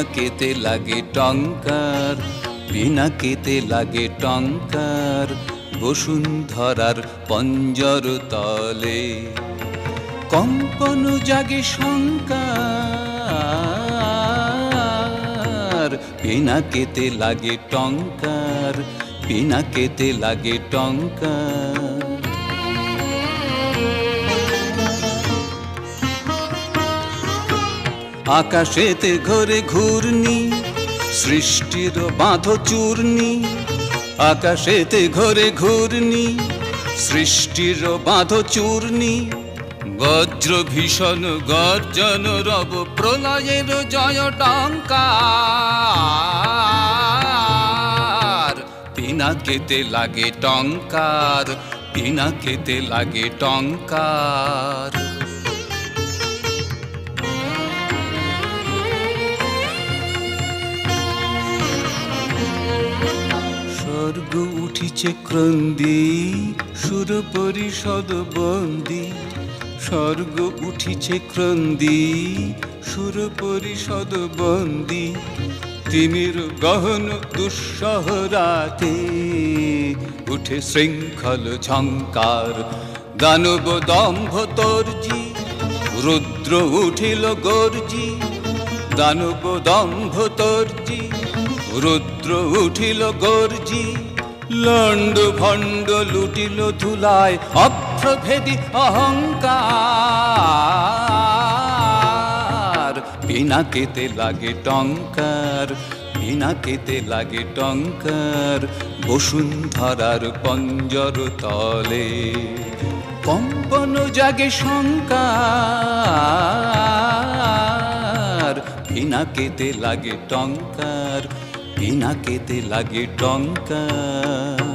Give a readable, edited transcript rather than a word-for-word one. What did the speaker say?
পিনাকেতে লাগে টঙ্কার, পিনাকেতে লাগে টঙ্কার, বসুন্ধরার পঞ্জর তলে কম্পন জাগে শঙ্কার। পিনাকেতে লাগে টঙ্কার, পিনাকেতে লাগে টঙ্কার। আকাশেতে ঘোরে ঘূর্ণি, সৃষ্টির বাঁধো চূর্ণি। আকাশেতে ঘোরে ঘূর্ণি, সৃষ্টির বাঁধো চূর্ণি। বজ্র ভীষণ গর্জন রব, প্রলয়ের জয় টঙ্কার। পিনাকেতে লাগে টঙ্কার, পিনাকেতে লাগে টঙ্কার। স্বর্গ উঠিছে ক্রন্দী, সুর পরিষদ বন্দী। স্বর্গ উঠিছে ক্রন্দী, সুর পরিষদ বন্দী। তিমির গহন দুঃসহ রাতে উঠে শৃঙ্খল ঝঙ্কার। দানব দম্ভ তর্জি, রুদ্র উঠিল গর্জি। দানব দম্ভ তর্জি, রুদ্র উঠিল গর্জি। লণ্ড ভণ্ড লুটিল ধুলায় অভ্রভেদী অহংকার। পিনাকেতে লাগে টঙ্কার, পিনাকেতে লাগে টঙ্কার, বসুন্ধরার পঞ্জর তলে কম্পন জাগে শঙ্কার। পিনাকেতে লাগে টঙ্কার, পিনাকেতে লাগে টঙ্কার।